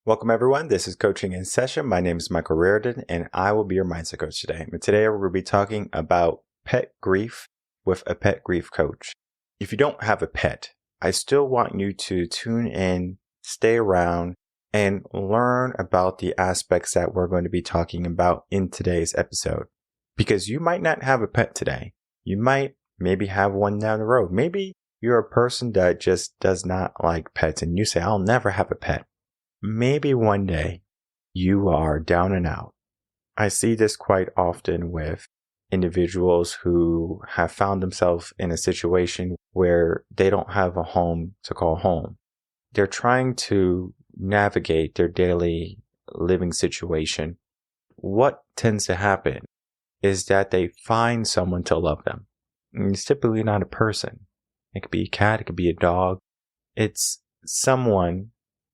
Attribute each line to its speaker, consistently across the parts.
Speaker 1: Welcome, everyone. This is Coaching in Session. My name is Michael Rearden, and I will be your mindset coach today. And today, we're going to be talking about pet grief with a pet grief coach. If you don't have a pet, I still want you to tune in, stay around, and learn about the aspects that we're going to be talking about in today's episode. Because you might not have a pet today. You might maybe have one down the road. Maybe you're a person that just does not like pets, and you say, I'll never have a pet. Maybe one day you are down and out. I see this quite often with individuals who have found themselves in a situation where they don't have a home to call home. They're trying to navigate their daily living situation. What tends to happen is that they find someone to love them. And it's typically not a person. It could be a cat, it could be a dog. It's someone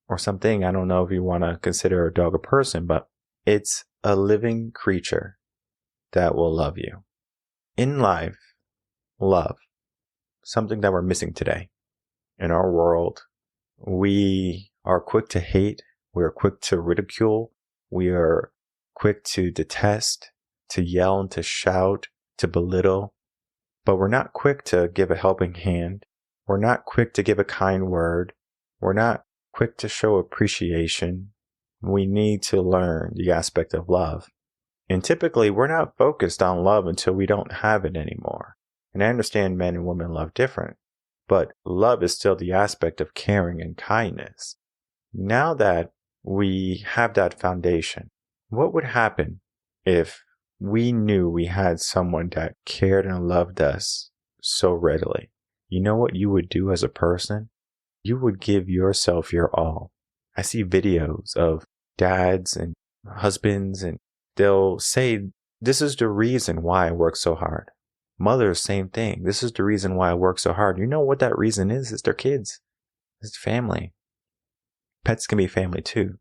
Speaker 1: or something. I don't know if you want to consider a dog a person, but it's a living creature that will love you. In life, love, something that we're missing today. In our world, we are quick to hate. We are quick to ridicule. We are quick to detest, to yell and to shout, to belittle. But we're not quick to give a helping hand. We're not quick to give a kind word. We're not quick to show appreciation. We need to learn the aspect of love. And typically, we're not focused on love until we don't have it anymore. And I understand men and women love different, but love is still the aspect of caring and kindness. Now that we have that foundation, what would happen if we knew we had someone that cared and loved us so readily? You know what you would do as a person? You would give yourself your all. I see videos of dads and husbands, and they'll say, this is the reason why I work so hard. Mothers, same thing. This is the reason why I work so hard. You know what that reason is? It's their kids. It's family. Pets can be family too.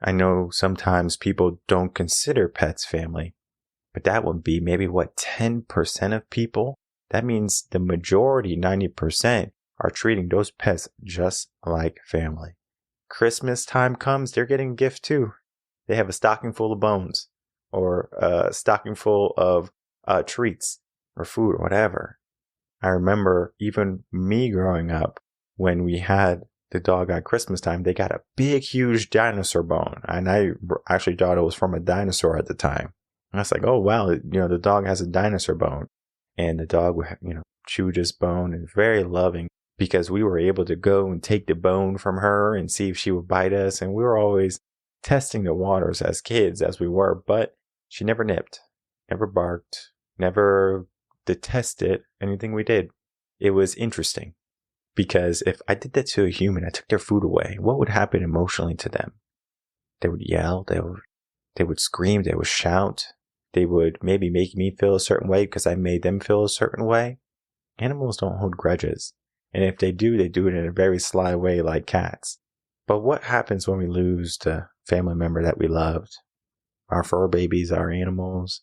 Speaker 1: I know sometimes people don't consider pets family, but that would be maybe 10% of people? That means the majority, 90%, are treating those pets just like family. Christmas time comes, they're getting a gift too. They have a stocking full of bones or a stocking full of treats or food or whatever. I remember even me growing up, when we had the dog at Christmas time, they got a big, huge dinosaur bone. And I actually thought it was from a dinosaur at the time. And I was like, oh, wow, the dog has a dinosaur bone. And the dog would, chew this bone, and very loving. Because we were able to go and take the bone from her and see if she would bite us. And we were always testing the waters as kids, as we were. But she never nipped, never barked, never detested anything we did. It was interesting. Because if I did that to a human, I took their food away, what would happen emotionally to them? They would yell, they would scream, they would shout. They would maybe make me feel a certain way because I made them feel a certain way. Animals don't hold grudges. And if they do it in a very sly way like cats. But what happens when we lose the family member that we loved? Our fur babies, our animals.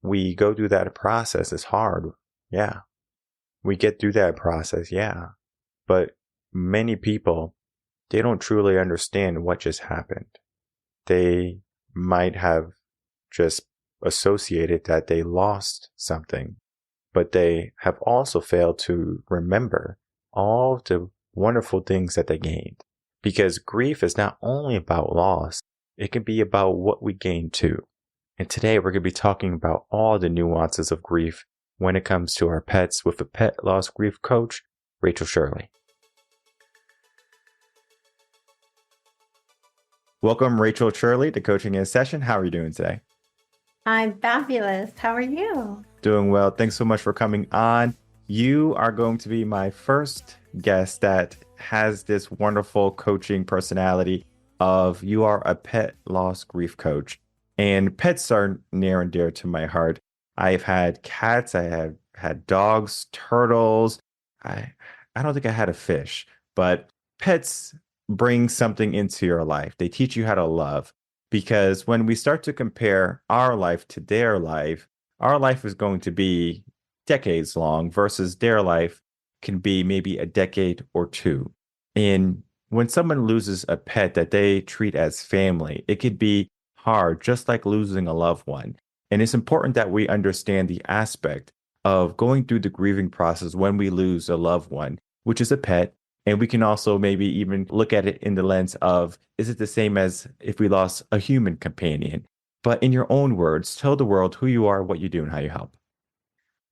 Speaker 1: We go through that process. It's hard. Yeah. We get through that process. Yeah. But many people, they don't truly understand what just happened. They might have just associated that they lost something, but they have also failed to remember all the wonderful things that they gained. Because grief is not only about loss, it can be about what we gain too. And today we're going to be talking about all the nuances of grief when it comes to our pets with a pet loss grief coach, Rachel Shirley. Welcome, Rachel Shirley, to Coaching in Session. How are you doing today?
Speaker 2: I'm fabulous. How are you?
Speaker 1: Doing well. Thanks so much for coming on. You are going to be my first guest that has this wonderful coaching personality of you are a pet loss grief coach. And pets are near and dear to my heart. I've had cats, I have had dogs, turtles. I don't think I had a fish, but pets bring something into your life. They teach you how to love. Because when we start to compare our life to their life, our life is going to be decades long versus their life can be maybe a decade or two. And when someone loses a pet that they treat as family, it could be hard, just like losing a loved one. And it's important that we understand the aspect of going through the grieving process when we lose a loved one, which is a pet. And we can also maybe even look at it in the lens of, is it the same as if we lost a human companion? But in your own words, tell the world who you are, what you do, and how you help.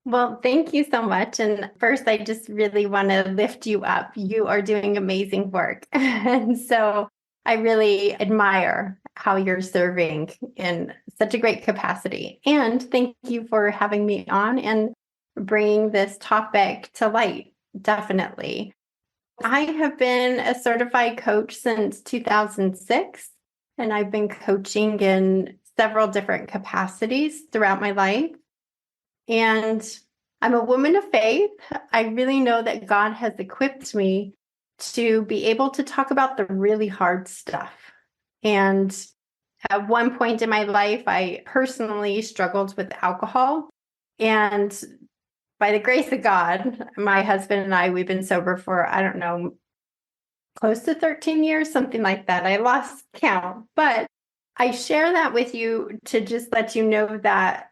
Speaker 2: Well, thank you so much. And first, I just really want to lift you up. You are doing amazing work. And so I really admire how you're serving in such a great capacity. And thank you for having me on and bringing this topic to light. Definitely. I have been a certified coach since 2006, and I've been coaching in several different capacities throughout my life. And I'm a woman of faith. I really know that God has equipped me to be able to talk about the really hard stuff. And at one point in my life, I personally struggled with alcohol. And by the grace of God, my husband and I, we've been sober for, I don't know, close to 13 years, something like that. I lost count. But I share that with you to just let you know that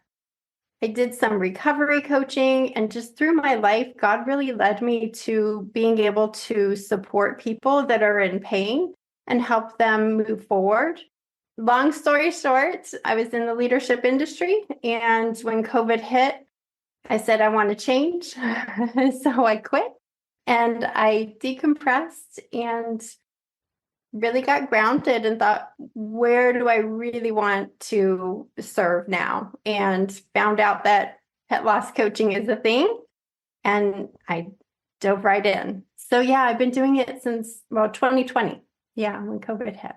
Speaker 2: I did some recovery coaching, and just through my life, God really led me to being able to support people that are in pain and help them move forward. Long story short, I was in the leadership industry, and when COVID hit, I said, I want to change. So I quit and I decompressed and really got grounded and thought, where do I really want to serve now? And found out that pet loss coaching is a thing. And I dove right in. So yeah, I've been doing it since, 2020. Yeah, when COVID hit.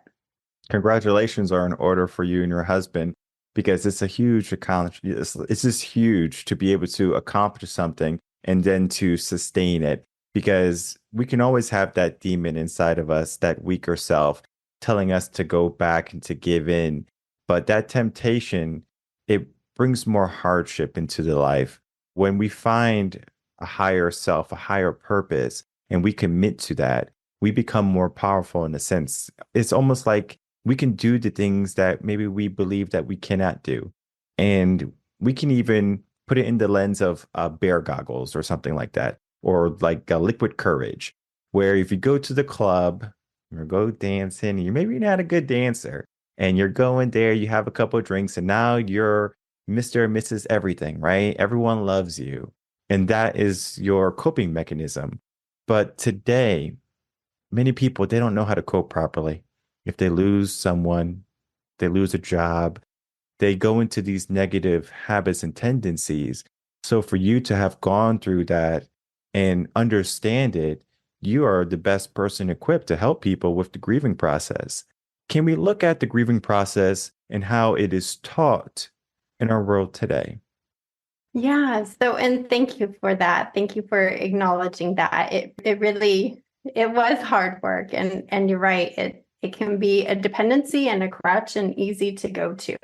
Speaker 1: Congratulations are in order for you and your husband because it's a huge accomplishment. It's just huge to be able to accomplish something and then to sustain it because we can always have that demon inside of us, that weaker self telling us to go back and to give in. But that temptation, it brings more hardship into the life. When we find a higher self, a higher purpose, and we commit to that, we become more powerful in a sense. It's almost like we can do the things that maybe we believe that we cannot do. And we can even put it in the lens of bear goggles or something like that, or like liquid courage, where if you go to the club or go dancing, and you're maybe not a good dancer, and you're going there, you have a couple of drinks, and now you're Mr. and Mrs. Everything, right? Everyone loves you. And that is your coping mechanism. But today, many people, they don't know how to cope properly. If they lose someone, they lose a job, they go into these negative habits and tendencies. So for you to have gone through that and understand it, you are the best person equipped to help people with the grieving process. Can we look at the grieving process and how it is taught in our world today?
Speaker 2: Yeah. So, and thank you for that. Thank you for acknowledging that. It really, it was hard work, and you're right. It can be a dependency and a crutch and easy to go to.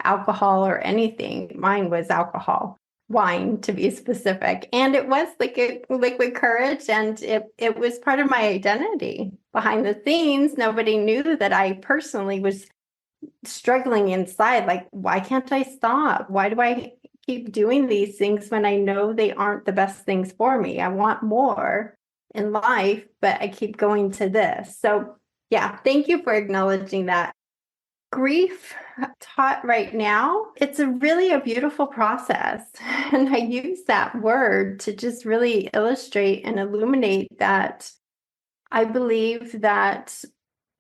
Speaker 2: Alcohol or anything. Mine was alcohol, wine to be specific. And it was like a liquid courage, and it was part of my identity. Behind the scenes, nobody knew that I personally was struggling inside. Like, why can't I stop? Why do I keep doing these things when I know they aren't the best things for me? I want more in life, but I keep going to this. So yeah, thank you for acknowledging that. Grief taught right now, it's really a beautiful process. And I use that word to just really illustrate and illuminate that I believe that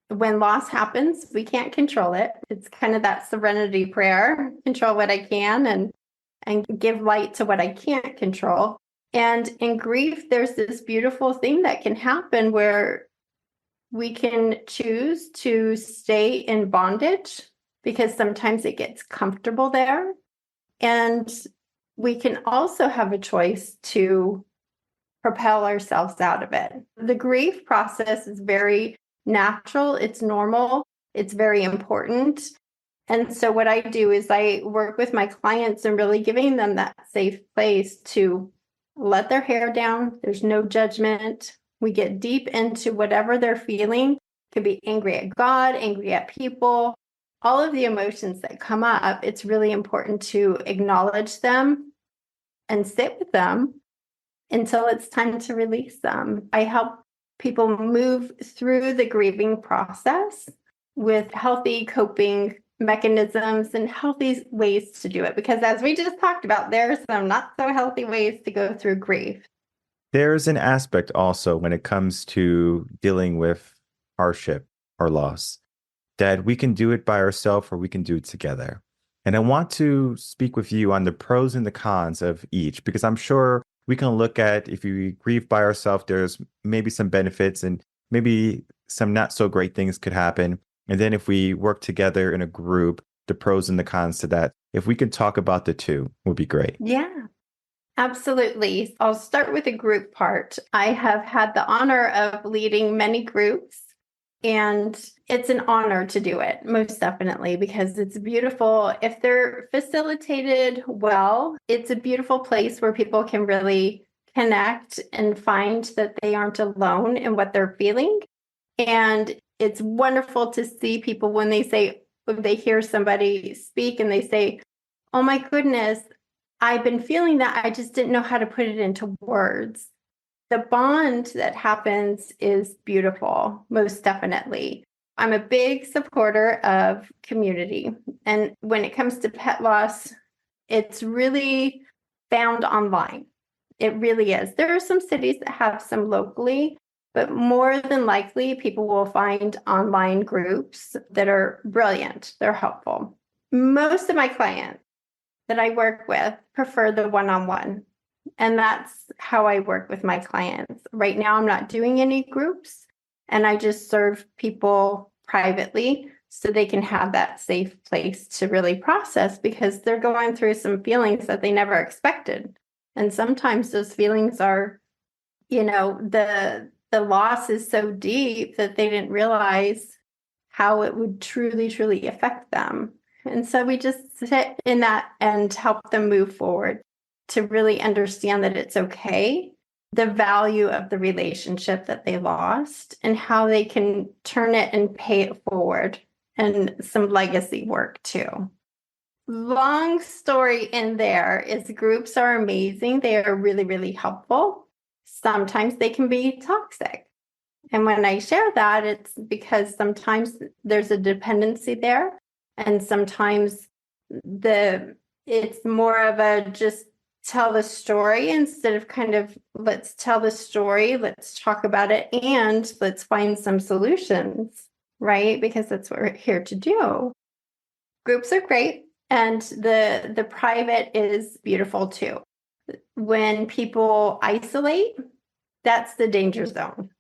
Speaker 2: when loss happens, we can't control it. It's kind of that serenity prayer, control what I can and give light to what I can't control. And in grief, there's this beautiful thing that can happen where we can choose to stay in bondage because sometimes it gets comfortable there. And we can also have a choice to propel ourselves out of it. The grief process is very natural, it's normal, it's very important. And so what I do is I work with my clients and really giving them that safe place to let their hair down. There's no judgment. We get deep into whatever they're feeling. It could be angry at God, angry at people, all of the emotions that come up. It's really important to acknowledge them and sit with them until it's time to release them. I help people move through the grieving process with healthy coping mechanisms and healthy ways to do it. Because as we just talked about, there are some not so healthy ways to go through grief.
Speaker 1: There's an aspect also when it comes to dealing with hardship or loss that we can do it by ourselves or we can do it together. And I want to speak with you on the pros and the cons of each, because I'm sure we can look at if we grieve by ourselves, there's maybe some benefits and maybe some not so great things could happen. And then if we work together in a group, the pros and the cons to that, if we can talk about the two, would be great.
Speaker 2: Yeah. Absolutely. I'll start with the group part. I have had the honor of leading many groups, and it's an honor to do it, most definitely, because it's beautiful. If they're facilitated well, it's a beautiful place where people can really connect and find that they aren't alone in what they're feeling. And it's wonderful to see people when they hear somebody speak and they say, "Oh my goodness, I've been feeling that. I just didn't know how to put it into words." The bond that happens is beautiful, most definitely. I'm a big supporter of community. And when it comes to pet loss, it's really found online. It really is. There are some cities that have some locally, but more than likely, people will find online groups that are brilliant. They're helpful. Most of my clients that I work with prefer the one-on-one. And that's how I work with my clients. Right now, I'm not doing any groups, and I just serve people privately so they can have that safe place to really process, because they're going through some feelings that they never expected. And sometimes those feelings are, the loss is so deep that they didn't realize how it would truly, truly affect them. And so we just sit in that and help them move forward to really understand that it's okay, the value of the relationship that they lost, and how they can turn it and pay it forward, and some legacy work too. Long story in there is groups are amazing. They are really, really helpful. Sometimes they can be toxic. And when I share that, it's because sometimes there's a dependency there. And sometimes it's more of a just tell the story instead of kind of let's tell the story, let's talk about it, and let's find some solutions, right? Because that's what we're here to do. Groups are great, and the private is beautiful too. When people isolate, that's the danger zone.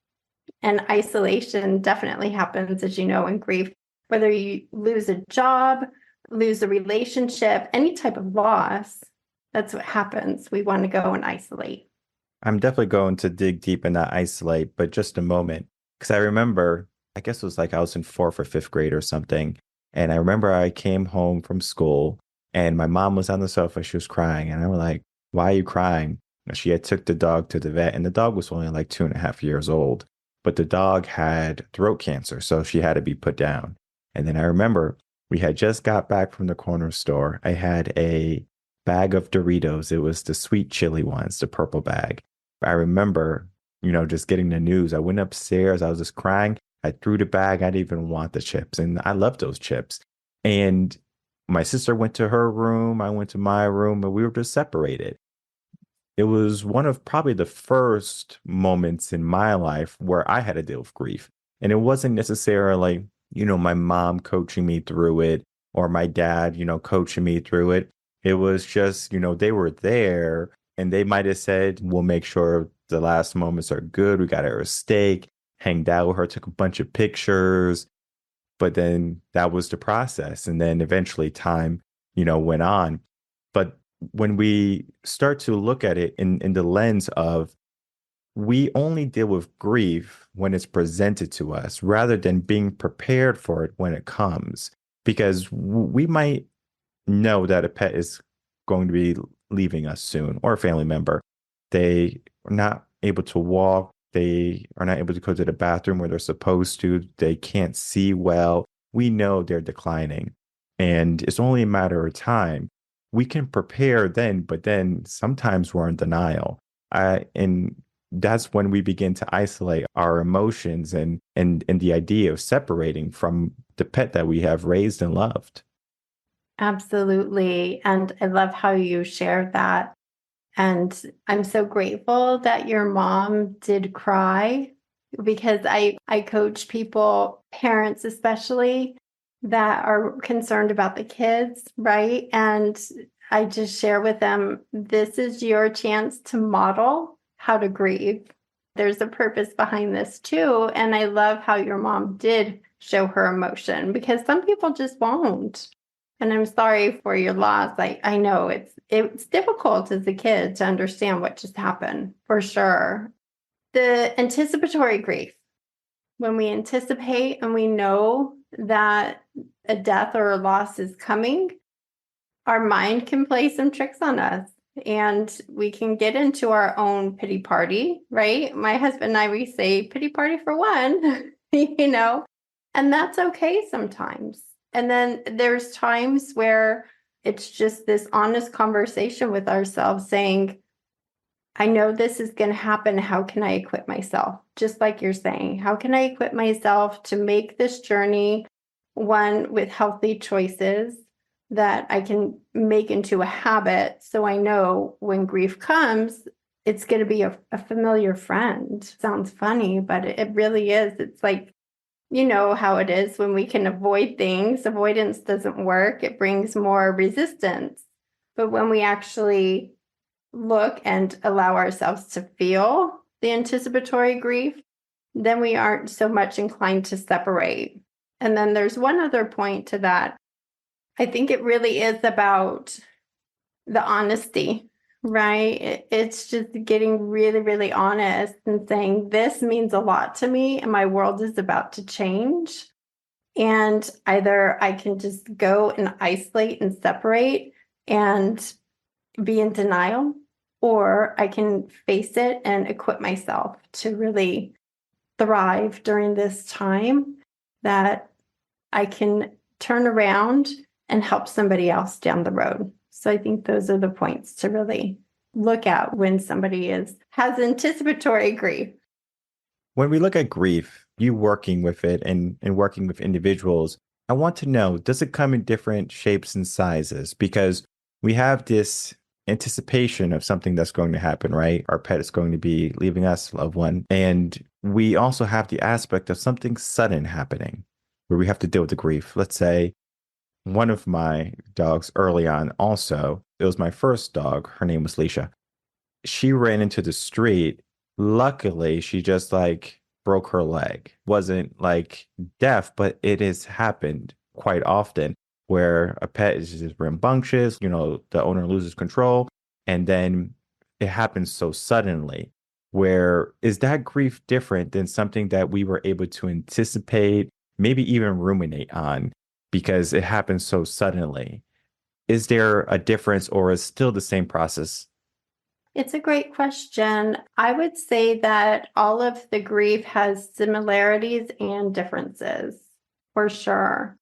Speaker 2: And isolation definitely happens, as you know, in grief, whether you lose a job, lose a relationship, any type of loss. That's what happens. We want to go and isolate.
Speaker 1: I'm definitely going to dig deep in that isolate, but just a moment. Because I remember, I guess it was like I was in fourth or fifth grade or something. And I remember I came home from school and my mom was on the sofa. She was crying. And I was like, "Why are you crying?" And she had took the dog to the vet, and the dog was only like 2.5 years old. But the dog had throat cancer, so she had to be put down. And then I remember we had just got back from the corner store. I had a bag of Doritos. It was the sweet chili ones, the purple bag. I remember, just getting the news. I went upstairs. I was just crying. I threw the bag. I didn't even want the chips. And I love those chips. And my sister went to her room. I went to my room, and we were just separated. It was one of probably the first moments in my life where I had to deal with grief. And it wasn't necessarily, my mom coaching me through it or my dad, coaching me through it. It was just, they were there and they might have said, "We'll make sure the last moments are good. We got her a steak, hanged out with her, took a bunch of pictures." But then that was the process. And then eventually time, went on. But when we start to look at it in the lens of we only deal with grief when it's presented to us rather than being prepared for it when it comes, because we might know that a pet is going to be leaving us soon or a family member. They are not able to walk. they are not able to go to the bathroom where they're supposed to, they can't see well, we know they're declining. And it's only a matter of time. We can prepare then, but then sometimes we're in denial. And that's when we begin to isolate our emotions and the idea of separating from the pet that we have raised and loved.
Speaker 2: Absolutely. And I love how you shared that. And I'm so grateful that your mom did cry because I coach people, parents especially, that are concerned about the kids, right? And I just share with them, this is your chance to model how to grieve. There's a purpose behind this too. And I love how your mom did show her emotion because some people just won't. And I'm sorry for your loss. I know it's difficult as a kid to understand what just happened, for sure. The anticipatory grief, when we anticipate and we know that a death or a loss is coming, our mind can play some tricks on us and we can get into our own pity party, right? My husband and I, we say pity party for one, and that's okay sometimes. And then there's times where it's just this honest conversation with ourselves saying, I know this is going to happen. How can I equip myself? Just like you're saying, how can I equip myself to make this journey one with healthy choices that I can make into a habit? So I know when grief comes, it's going to be a familiar friend. Sounds funny, but it really is. It's like, you know how it is when we can avoid things. Avoidance doesn't work. It brings more resistance. But when we actually look and allow ourselves to feel the anticipatory grief, then we aren't so much inclined to separate. And then there's one other point to that. I think it really is about the honesty, right? It's just getting really, really honest and saying, this means a lot to me and my world is about to change. And either I can just go and isolate and separate and be in denial, or I can face it and equip myself to really thrive during this time, that I can turn around and help somebody else down the road. So I think those are the points to really look at when somebody has anticipatory grief.
Speaker 1: When we look at grief, you working with it and working with individuals, I want to know, does it come in different shapes and sizes? Because we have this anticipation of something that's going to happen, right? Our pet is going to be leaving us, loved one. And we also have the aspect of something sudden happening where we have to deal with the grief. Let's say one of my dogs early on also, it was my first dog. Her name was Leisha. She ran into the street. Luckily, she just like broke her leg. Wasn't like deaf, but it has happened quite often where a pet is just rambunctious, the owner loses control, and then it happens so suddenly. Where is that grief different than something that we were able to anticipate, maybe even ruminate on because it happens so suddenly? Is there a difference or is still the same process?
Speaker 2: It's a great question. I would say that all of the grief has similarities and differences, for sure.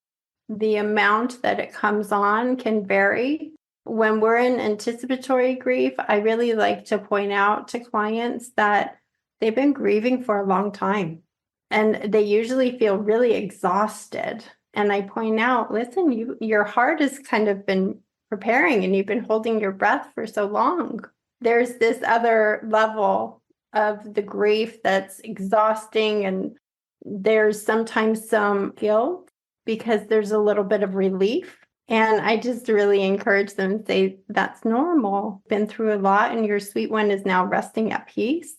Speaker 2: The amount that it comes on can vary. When we're in anticipatory grief, I really like to point out to clients that they've been grieving for a long time and they usually feel really exhausted. And I point out, listen, your heart has kind of been preparing and you've been holding your breath for so long. There's this other level of the grief that's exhausting, and there's sometimes some guilt because there's a little bit of relief. And I just really encourage them to say, that's normal. Been through a lot, and your sweet one is now resting at peace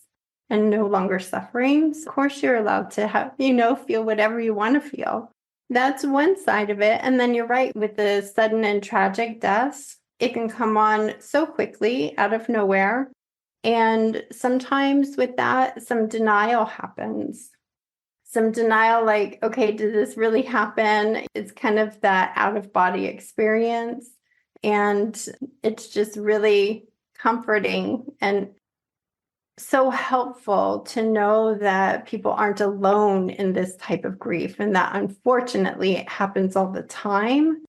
Speaker 2: and no longer suffering. So of course, you're allowed to have, feel whatever you want to feel. That's one side of it. And then you're right, with the sudden and tragic deaths, it can come on so quickly out of nowhere. And sometimes with that, some denial happens. Some denial, like, okay, did this really happen? It's kind of that out of body experience. And it's just really comforting. And so helpful to know that people aren't alone in this type of grief and that unfortunately it happens all the time.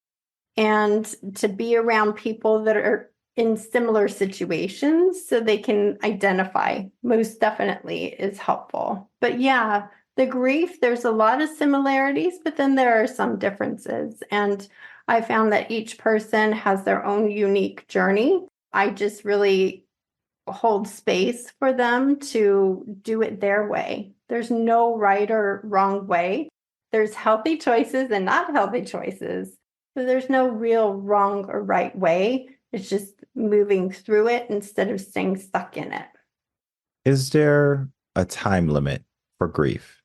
Speaker 2: And to be around people that are in similar situations so they can identify most definitely is helpful. But yeah, the grief, there's a lot of similarities, but then there are some differences. And I found that each person has their own unique journey. I just really hold space for them to do it their way. There's no right or wrong way. There's healthy choices and not healthy choices. So there's no real wrong or right way. It's just moving through it instead of staying stuck in it.
Speaker 1: Is there a time limit for grief?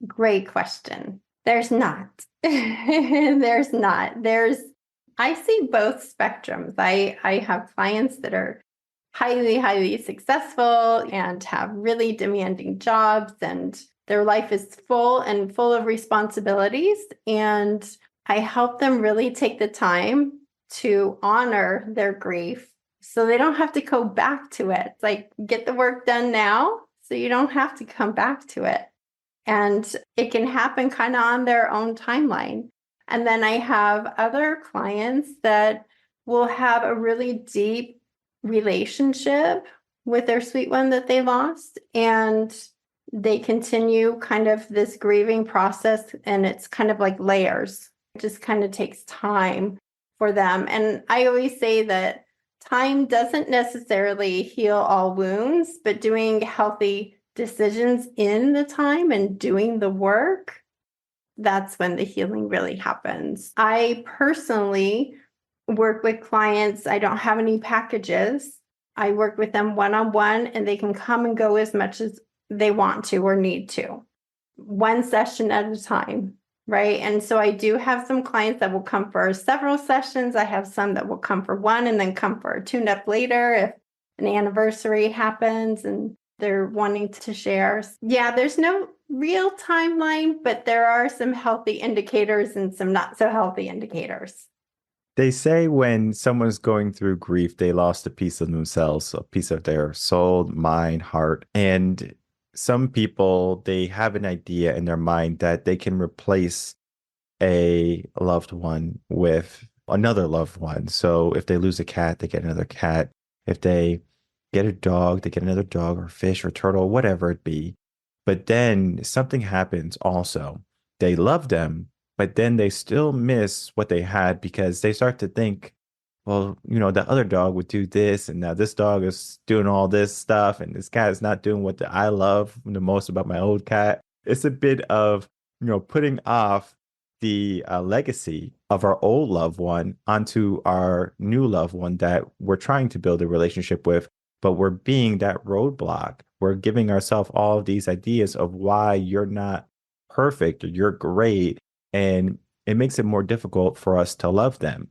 Speaker 2: Great question. There's not. There's not. I see both spectrums. I have clients that are highly, highly successful and have really demanding jobs, and their life is full and full of responsibilities. And I help them really take the time to honor their grief so they don't have to go back to it. It's like, get the work done now so you don't have to come back to it. And it can happen kind of on their own timeline. And then I have other clients that will have a really deep relationship with their sweet one that they lost. And they continue kind of this grieving process. And it's kind of like layers. It just kind of takes time for them. And I always say that time doesn't necessarily heal all wounds, but doing healthy decisions in the time and doing the work, that's when the healing really happens. I personally work with clients. I don't have any packages. I work with them one-on-one, and they can come and go as much as they want to or need to, one session at a time, right? And so I do have some clients that will come for several sessions. I have some that will come for one and then come for a tune-up later if an anniversary happens and they're wanting to share. Yeah, there's no real timeline, but there are some healthy indicators and some not so healthy indicators.
Speaker 1: They say when someone's going through grief, they lost a piece of themselves, a piece of their soul, mind, heart. And some people, they have an idea in their mind that they can replace a loved one with another loved one. So if they lose a cat, they get another cat. If they get a dog, they get another dog or fish or turtle, whatever it be. But then something happens also. They love them, but then they still miss what they had because they start to think, well, the other dog would do this, and now this dog is doing all this stuff, and this cat is not doing what I love the most about my old cat. It's a bit of, putting off the legacy of our old loved one onto our new loved one that we're trying to build a relationship with, but we're being that roadblock. We're giving ourselves all of these ideas of why you're not perfect or you're great, and it makes it more difficult for us to love them.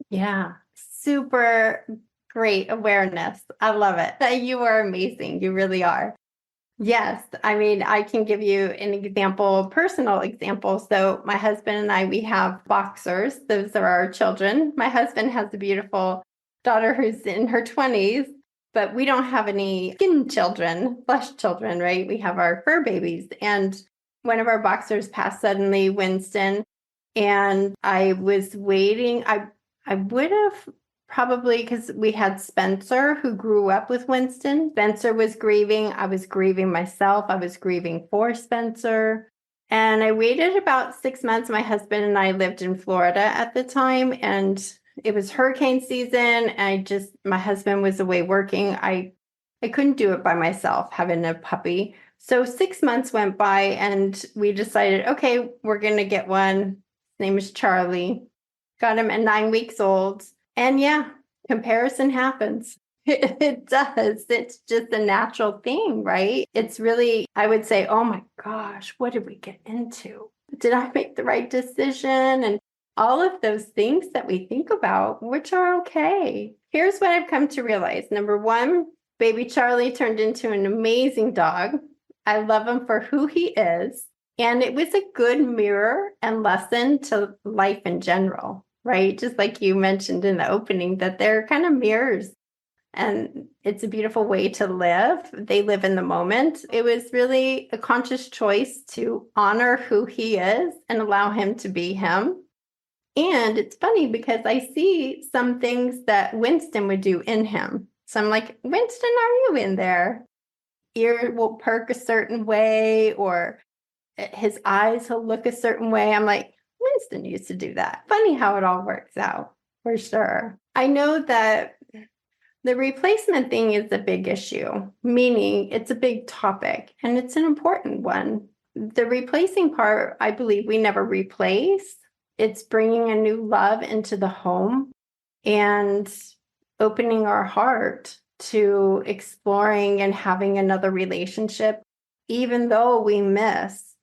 Speaker 2: Yeah, super great awareness. I love it. You are amazing. You really are. Yes. I mean, I can give you an example, a personal example. So my husband and I, we have boxers. Those are our children. My husband has a beautiful daughter who's in her 20s, but we don't have any skin children, flesh children, right? We have our fur babies. And one of our boxers passed suddenly, Winston, and I was waiting. I would have probably, because we had Spencer who grew up with Winston. Spencer was grieving. I was grieving myself. I was grieving for Spencer. And I waited about 6 months. My husband and I lived in Florida at the time, and it was hurricane season. And my husband was away working. I couldn't do it by myself, having a puppy. So 6 months went by, and we decided, okay, we're going to get one. His name is Charlie. Got him at 9 weeks old. And yeah, comparison happens. It does. It's just a natural thing, right? It's really, I would say, oh my gosh, what did we get into? Did I make the right decision? And all of those things that we think about, which are okay. Here's what I've come to realize. Number one, baby Charlie turned into an amazing dog. I love him for who he is. And it was a good mirror and lesson to life in general, right? Just like you mentioned in the opening, that they're kind of mirrors And it's a beautiful way to live. They live in the moment. It was really a conscious choice to honor who he is and allow him to be him. And it's funny because I see some things that Winston would do in him. So I'm like, Winston, are you in there? Ear will perk a certain way, or his eyes will look a certain way. I'm like, Winston used to do that. Funny how it all works out, for sure. I know that the replacement thing is a big issue, meaning it's a big topic and it's an important one. The replacing part, I believe we never replace. It's bringing a new love into the home and opening our heart to exploring and having another relationship, even though we miss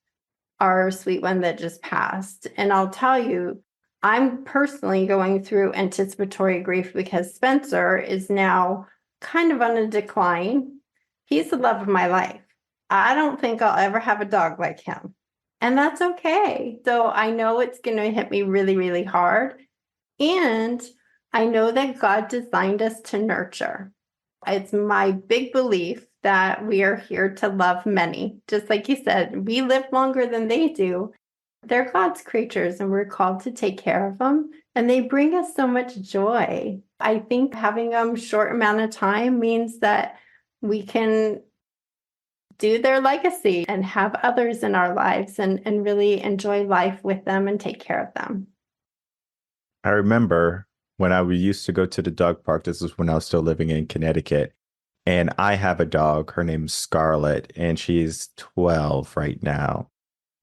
Speaker 2: our sweet one that just passed. And I'll tell you, I'm personally going through anticipatory grief because Spencer is now kind of on a decline. He's the love of my life. I don't think I'll ever have a dog like him. And that's okay. So I know it's going to hit me really, really hard. And I know that God designed us to nurture. It's my big belief that we are here to love many. Just like you said, we live longer than they do. They're God's creatures and we're called to take care of them. And they bring us so much joy. I think having them short amount of time means that we can do their legacy and have others in our lives and really enjoy life with them and take care of them.
Speaker 1: I remember when I used to go to the dog park, this was when I was still living in Connecticut, and I have a dog. Her name's Scarlett, and she's 12 right now.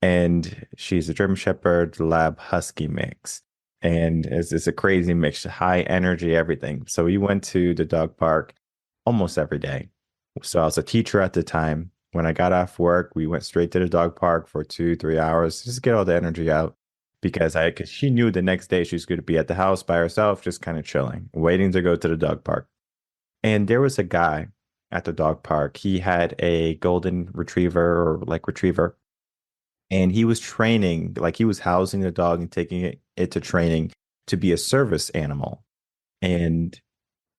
Speaker 1: And she's a German Shepherd Lab Husky mix. And it's a crazy mix, high energy, everything. So we went to the dog park almost every day. So I was a teacher at the time. When I got off work, we went straight to the dog park for 2-3 hours just to get all the energy out because she knew the next day she was going to be at the house by herself, just kind of chilling, waiting to go to the dog park. And there was a guy at the dog park. He had a golden retriever or like retriever, and he was training, like he was housing the dog and taking it to training to be a service animal. And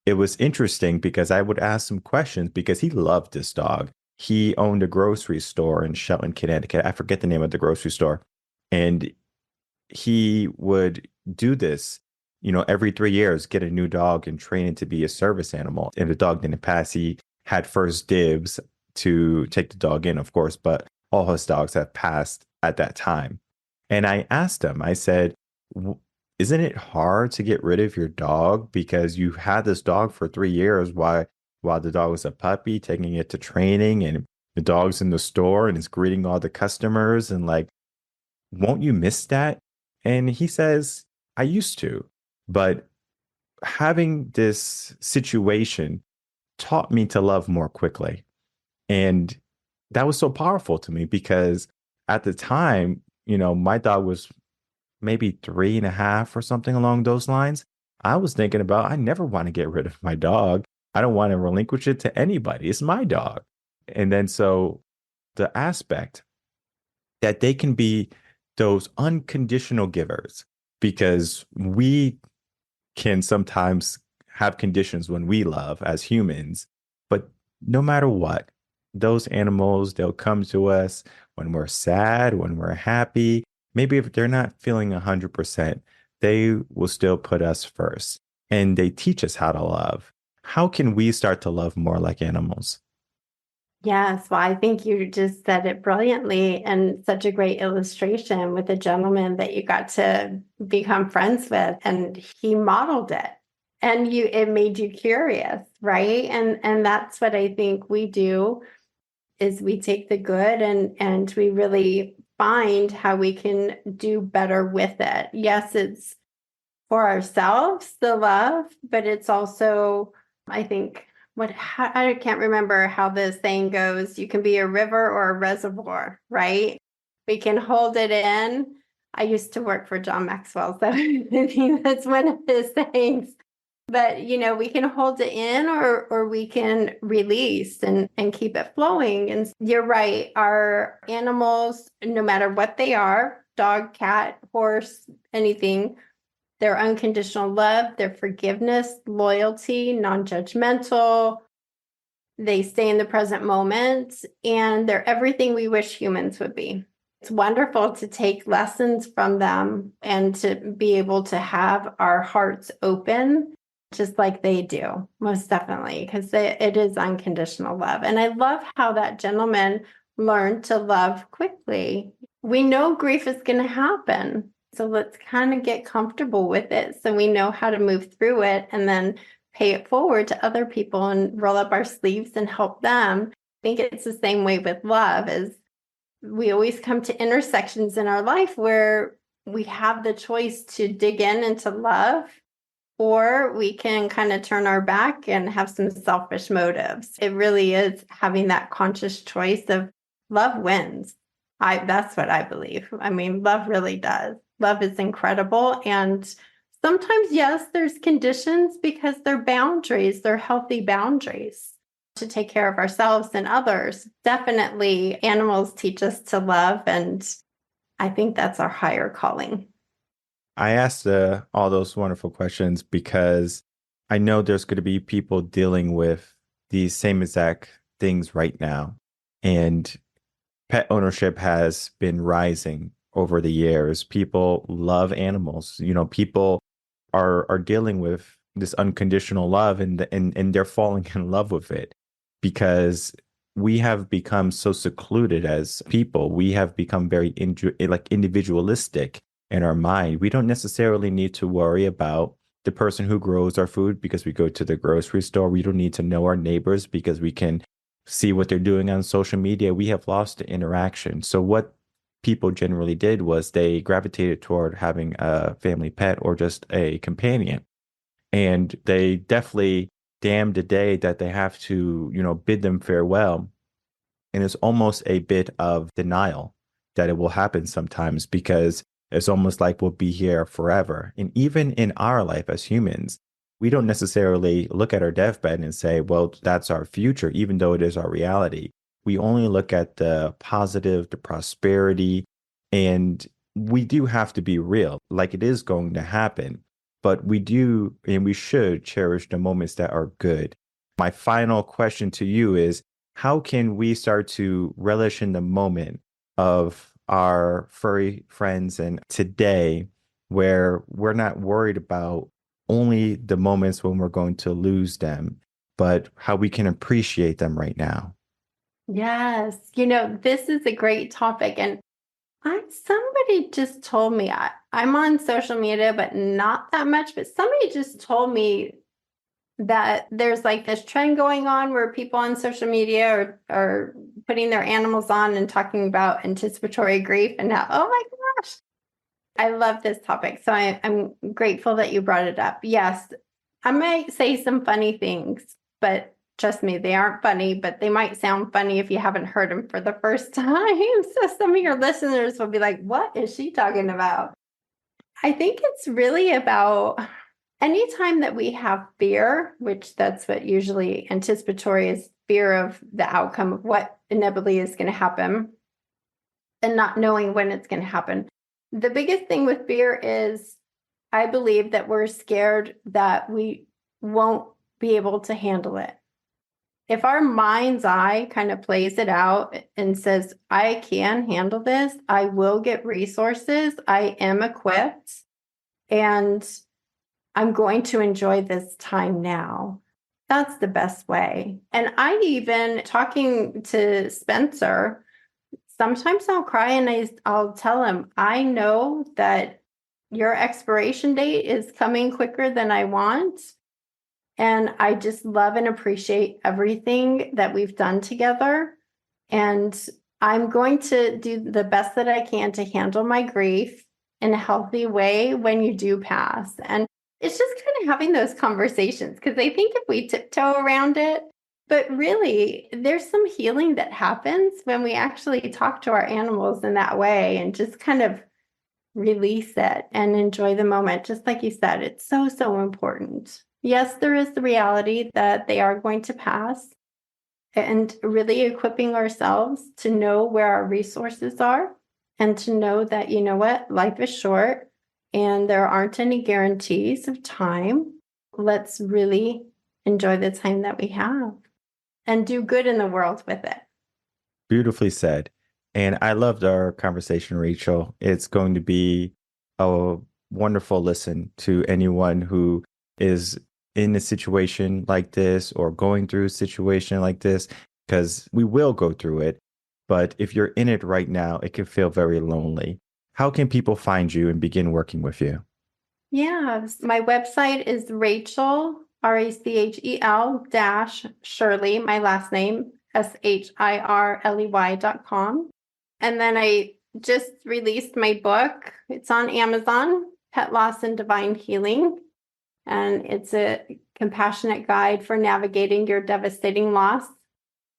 Speaker 1: it was interesting because I would ask him questions because he loved this dog. He owned a grocery store in Shelton, Connecticut. I forget the name of the grocery store. And he would do this, every 3 years, get a new dog and train it to be a service animal. If the dog didn't pass, he had first dibs to take the dog in, of course, but all his dogs have passed at that time. And I asked him, I said, isn't it hard to get rid of your dog because you had this dog for 3 years while the dog was a puppy, taking it to training, and the dog's in the store and it's greeting all the customers, and like, won't you miss that? And he says, I used to, but having this situation taught me to love more quickly. And that was so powerful to me because at the time, my dog was maybe 3.5 or something along those lines. I was thinking about, I never want to get rid of my dog. I don't want to relinquish it to anybody. It's my dog. And then so the aspect that they can be those unconditional givers, because we can sometimes have conditions when we love as humans, but no matter what, those animals, they'll come to us when we're sad, when we're happy. Maybe if they're not feeling 100%, they will still put us first, and they teach us how to love. How can we start to love more like animals?
Speaker 2: Yes, well, I think you just said it brilliantly and such a great illustration with a gentleman that you got to become friends with, and he modeled it. And it made you curious, right? And that's what I think we do is we take the good and we really find how we can do better with it. Yes, it's for ourselves, the love, but it's also, I think, I can't remember how this saying goes. You can be a river or a reservoir, right? We can hold it in. I used to work for John Maxwell, so I think that's one of his sayings. But we can hold it in or we can release and keep it flowing. And you're right, our animals, no matter what they are, dog, cat, horse, anything, their unconditional love, their forgiveness, loyalty, non-judgmental. They stay in the present moment, and they're everything we wish humans would be. It's wonderful to take lessons from them and to be able to have our hearts open just like they do, most definitely, because it is unconditional love. And I love how that gentleman learned to love quickly. We know grief is going to happen, so let's kind of get comfortable with it so we know how to move through it and then pay it forward to other people and roll up our sleeves and help them. I think it's the same way with love. Is we always come to intersections in our life where we have the choice to dig into love, or we can kind of turn our back and have some selfish motives. It really is having that conscious choice of love wins. That's what I believe. I mean, love really does. Love is incredible. And sometimes, yes, there's conditions because they're boundaries, they're healthy boundaries to take care of ourselves and others. Definitely, animals teach us to love, and I think that's our higher calling.
Speaker 1: I asked all those wonderful questions because I know there's going to be people dealing with these same exact things right now. And pet ownership has been rising over the years. People love animals. People are dealing with this unconditional love, and they're falling in love with it because we have become so secluded as people. We have become very individualistic in our mind. We don't necessarily need to worry about the person who grows our food because we go to the grocery store. We don't need to know our neighbors because we can see what they're doing on social media. We have lost the interaction. So what people generally did was they gravitated toward having a family pet or just a companion. And they definitely damned the day that they have to, bid them farewell. And it's almost a bit of denial that it will happen sometimes because it's almost like we'll be here forever. And even in our life as humans, we don't necessarily look at our deathbed and say, well, that's our future, even though it is our reality. We only look at the positive, the prosperity, and we do have to be real, like it is going to happen. But we do and we should cherish the moments that are good. My final question to you is, how can we start to relish in the moment of our furry friends and today where we're not worried about only the moments when we're going to lose them, but how we can appreciate them right now?
Speaker 2: Yes, this is a great topic. And somebody just told me, I'm on social media, but not that much, but somebody just told me that there's like this trend going on where people on social media are putting their animals on and talking about anticipatory grief and how, oh my gosh, I love this topic. So I'm grateful that you brought it up. Yes, I might say some funny things, but trust me, they aren't funny, but they might sound funny if you haven't heard them for the first time. So some of your listeners will be like, what is she talking about? I think it's really about anytime that we have fear, which that's what usually anticipatory is, fear of the outcome of what inevitably is going to happen and not knowing when it's going to happen. The biggest thing with fear is I believe that we're scared that we won't be able to handle it. If our mind's eye kind of plays it out and says, I can handle this, I will get resources, I am equipped, and I'm going to enjoy this time now. That's the best way. And I even, talking to Spencer, sometimes I'll cry and I'll tell him, I know that your expiration date is coming quicker than I want. And I just love and appreciate everything that we've done together. And I'm going to do the best that I can to handle my grief in a healthy way when you do pass. And it's just kind of having those conversations because I think if we tiptoe around it, but really there's some healing that happens when we actually talk to our animals in that way and just kind of release it and enjoy the moment. Just like you said, it's so, so important. Yes, there is the reality that they are going to pass, and really equipping ourselves to know where our resources are and to know that, you know what, life is short. and there aren't any guarantees of time. Let's really enjoy the time that we have and do good in the world with it.
Speaker 1: Beautifully said. And I loved our conversation, Rachel. It's going to be a wonderful listen to anyone who is in a situation like this or going through a situation like this, because we will go through it. But if you're in it right now, it can feel very lonely. How can people find you and begin working with you?
Speaker 2: Yeah, my website is Rachel, Rachel Shirley, my last name, SHIRLEY.com. And then I just released my book. It's on Amazon, Pet Loss and Divine Healing. And it's a compassionate guide for navigating your devastating loss.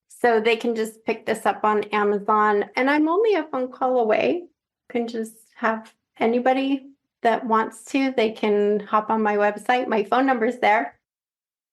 Speaker 2: So they can just pick this up on Amazon. And I'm only a phone call away. You can just have anybody that wants to, they can hop on my website. My phone number's there.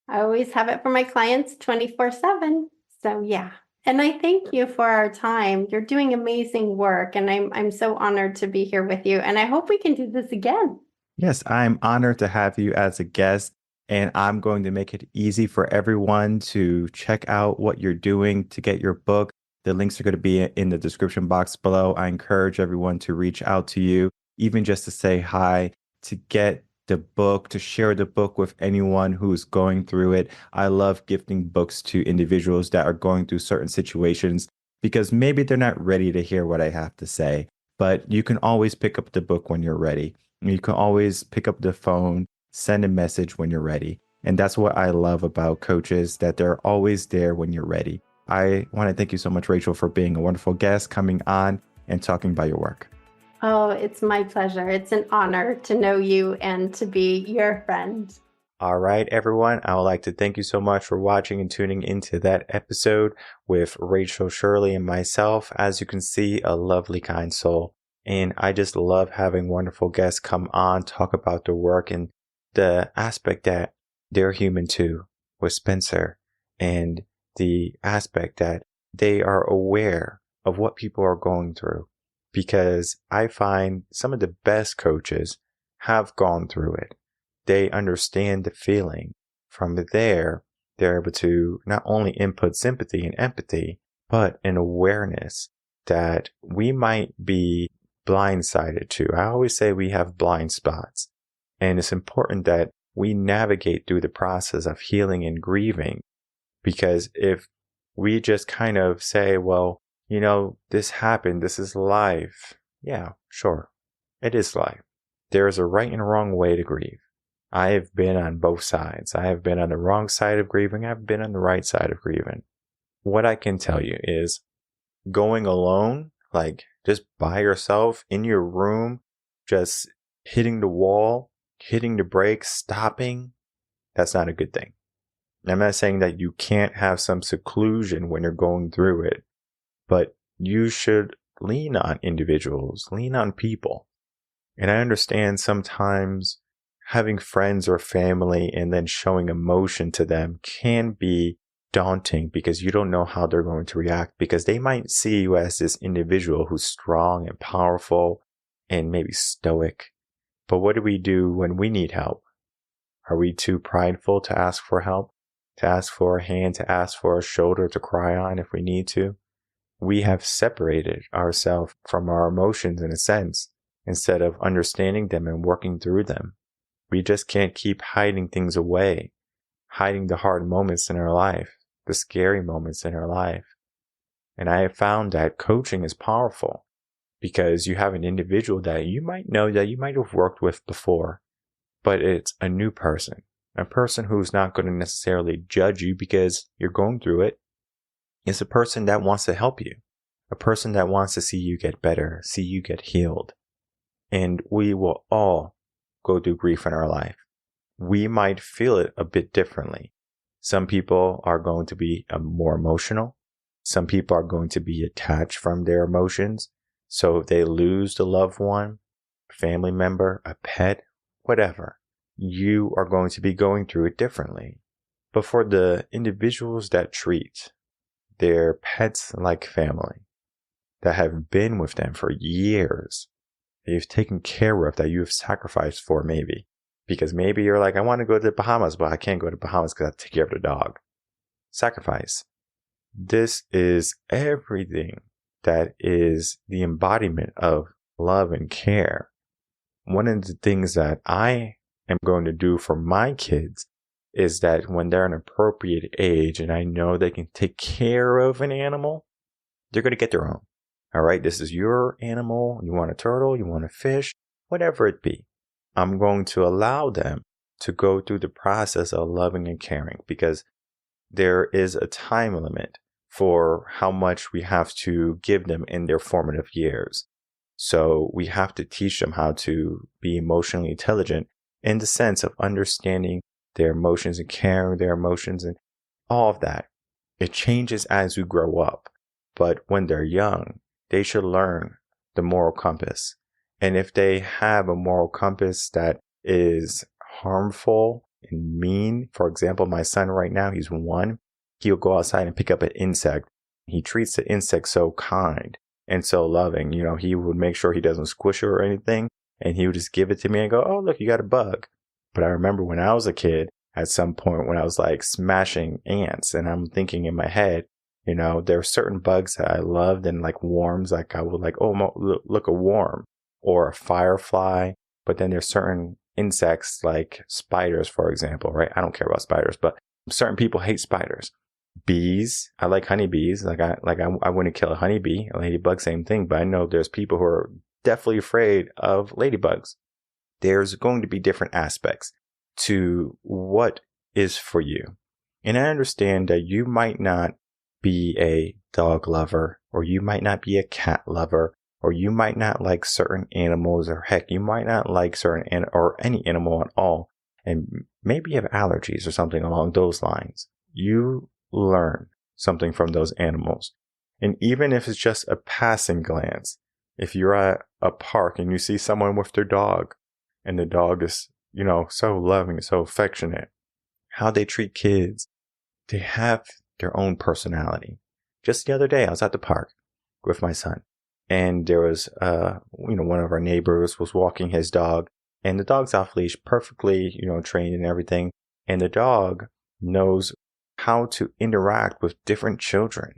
Speaker 2: I always have it for my clients 24/7. So yeah. And I thank you for our time. You're doing amazing work, and I'm so honored to be here with you. And I hope we can do this again.
Speaker 1: Yes, I'm honored to have you as a guest, and I'm going to make it easy for everyone to check out what you're doing to get your book. The links are going to be in the description box below. I encourage everyone to reach out to you, even just to say hi, to get the book, to share the book with anyone who's going through it. I love gifting books to individuals that are going through certain situations because maybe they're not ready to hear what I have to say, but you can always pick up the book when you're ready. You can always pick up the phone, send a message when you're ready. And that's what I love about coaches, that they're always there when you're ready. I want to thank you so much, Rachel, for being a wonderful guest, coming on and talking about your work.
Speaker 2: Oh, it's my pleasure. It's an honor to know you and to be your friend.
Speaker 1: All right, everyone. I would like to thank you so much for watching and tuning into that episode with Rachel Shirley and myself. As you can see, a lovely, kind soul. And I just love having wonderful guests come on, talk about their work and the aspect that they're human too, with Spencer, and the aspect that they are aware of what people are going through. Because I find some of the best coaches have gone through it. They understand the feeling. From there, they're able to not only input sympathy and empathy, but an awareness that we might be blindsided to. I always say we have blind spots. And it's important that we navigate through the process of healing and grieving. Because if we just kind of say, well, you know, this happened, this is life. Yeah, sure. It is life. There is a right and wrong way to grieve. I have been on both sides. I have been on the wrong side of grieving. I've been on the right side of grieving. What I can tell you is going alone, like just by yourself in your room, just hitting the wall, hitting the brakes, stopping, that's not a good thing. I'm not saying that you can't have some seclusion when you're going through it, but you should lean on individuals, lean on people. And I understand sometimes having friends or family and then showing emotion to them can be daunting because you don't know how they're going to react, because they might see you as this individual who's strong and powerful and maybe stoic. But what do we do when we need help? Are we too prideful to ask for help, to ask for a hand, to ask for a shoulder to cry on if we need to? We have separated ourselves from our emotions in a sense, instead of understanding them and working through them. We just can't keep hiding things away, hiding the hard moments in our life, the scary moments in our life. And I have found that coaching is powerful because you have an individual that you might know, that you might have worked with before, but it's a new person, a person who's not going to necessarily judge you because you're going through it. It's a person that wants to help you, a person that wants to see you get better, see you get healed. And we will all go through grief in our life. We might feel it a bit differently. Some people are going to be more emotional. Some people are going to be attached from their emotions. So if they lose a loved one, a family member, a pet, whatever, you are going to be going through it differently. But for the individuals that treat their pets like family, that have been with them for years, that you've taken care of, that you have sacrificed for maybe. Because maybe you're like, I want to go to the Bahamas, but I can't go to the Bahamas because I have to take care of the dog. Sacrifice. This is everything that is the embodiment of love and care. One of the things that I am going to do for my kids is that when they're an appropriate age and I know they can take care of an animal, they're going to get their own. All right, this is your animal. You want a turtle, you want a fish, whatever it be. I'm going to allow them to go through the process of loving and caring, because there is a time limit for how much we have to give them in their formative years. So we have to teach them how to be emotionally intelligent in the sense of understanding their emotions and caring their emotions and all of that. It changes as we grow up. But when they're young, they should learn the moral compass. And if they have a moral compass that is harmful and mean, for example, my son right now, he's 1, he'll go outside and pick up an insect. He treats the insect so kind and so loving. You know, he would make sure he doesn't squish it or anything. And he would just give it to me and go, oh, look, you got a bug. But I remember when I was a kid, at some point when I was like smashing ants, and I'm thinking in my head, you know, there are certain bugs that I loved, and like worms, like I would like, oh, look, a worm or a firefly. But then there's certain insects like spiders, for example, right? I don't care about spiders, but certain people hate spiders. Bees, I like honeybees. I wouldn't kill a honeybee. A ladybug, same thing. But I know there's people who are definitely afraid of ladybugs. There's going to be different aspects to what is for you. And I understand that you might not be a dog lover, or you might not be a cat lover, or you might not like certain animals, or heck, you might not like or any animal at all. And maybe you have allergies or something along those lines. You learn something from those animals. And even if it's just a passing glance, if you're at a park and you see someone with their dog, and the dog is, you know, so loving, so affectionate, how they treat kids, they have their own personality. Just the other day, I was at the park with my son, and there was, one of our neighbors was walking his dog, and the dog's off leash, perfectly, trained and everything. And the dog knows how to interact with different children.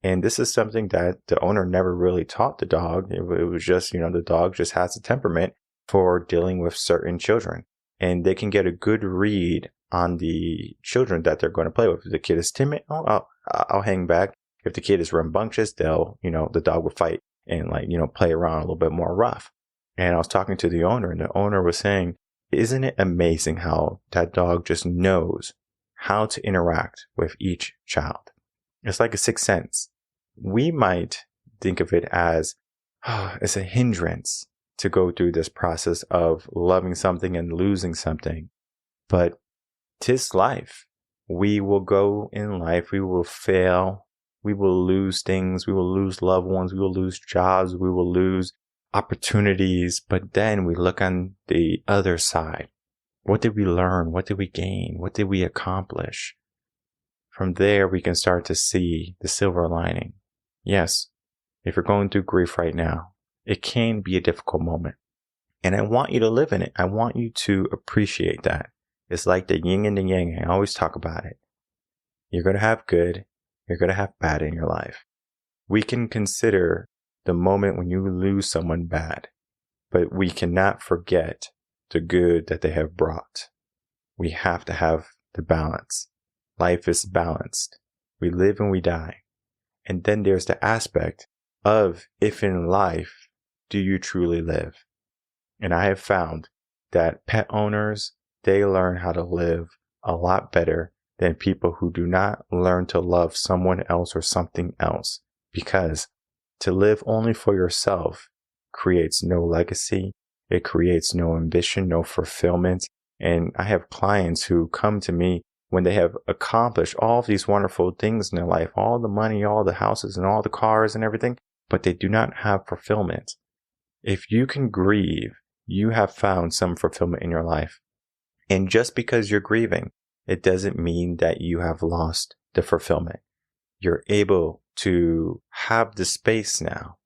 Speaker 1: And this is something that the owner never really taught the dog. It was just, the dog just has a temperament for dealing with certain children. And they can get a good read on the children that they're going to play with. If the kid is timid, I'll hang back. If the kid is rambunctious, the dog will fight and play around a little bit more rough. And I was talking to the owner, and the owner was saying, isn't it amazing how that dog just knows how to interact with each child? It's like a sixth sense. We might think of it as, it's a hindrance to go through this process of loving something and losing something. But 'tis life. We will go in life. We will fail. We will lose things. We will lose loved ones. We will lose jobs. We will lose opportunities. But then we look on the other side. What did we learn? What did we gain? What did we accomplish? From there, we can start to see the silver lining. Yes, if you're going through grief right now, it can be a difficult moment. And I want you to live in it. I want you to appreciate that. It's like the yin and the yang. I always talk about it. You're going to have good. You're going to have bad in your life. We can consider the moment when you lose someone bad, but we cannot forget the good that they have brought. We have to have the balance. Life is balanced. We live and we die. And then there's the aspect of, if in life do you truly live? And I have found that pet owners, they learn how to live a lot better than people who do not learn to love someone else or something else. Because to live only for yourself creates no legacy. It creates no ambition, no fulfillment. And I have clients who come to me when they have accomplished all of these wonderful things in their life, all the money, all the houses and all the cars and everything, but they do not have fulfillment. If you can grieve, you have found some fulfillment in your life. And just because you're grieving, it doesn't mean that you have lost the fulfillment. You're able to have the space now.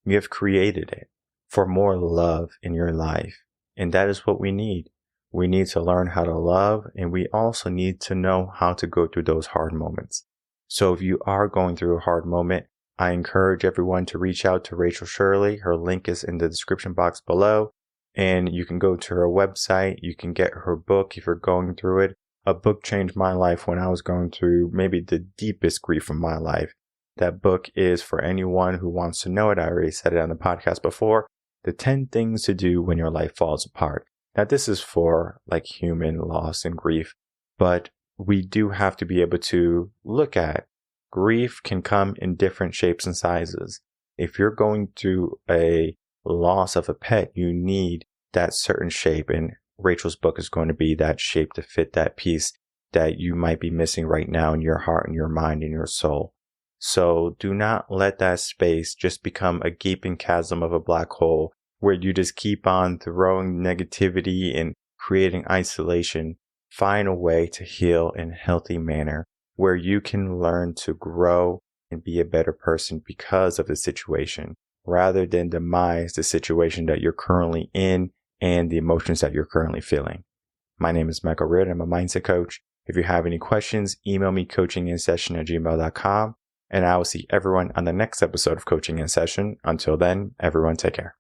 Speaker 1: You have created it for more love in your life. And that is what we need. We need to learn how to love, and we also need to know how to go through those hard moments. So if you are going through a hard moment, I encourage everyone to reach out to Rachel Shirley. Her link is in the description box below, and you can go to her website. You can get her book if you're going through it. A book changed my life when I was going through maybe the deepest grief of my life. That book is for anyone who wants to know it. I already said it on the podcast before. The 10 things to do when your life falls apart. Now, this is for like human loss and grief, but we do have to be able to look at grief can come in different shapes and sizes. If you're going through a loss of a pet, you need that certain shape, and Rachel's book is going to be that shape to fit that piece that you might be missing right now in your heart and your mind and your soul. So do not let that space just become a gaping chasm of a black hole where you just keep on throwing negativity and creating isolation. Find a way to heal in a healthy manner where you can learn to grow and be a better person because of the situation, rather than demise the situation that you're currently in and the emotions that you're currently feeling. My name is Michael Rearden. I'm a mindset coach. If you have any questions, email me coachinginsession@gmail.com, and I will see everyone on the next episode of Coaching in Session. Until then, everyone take care.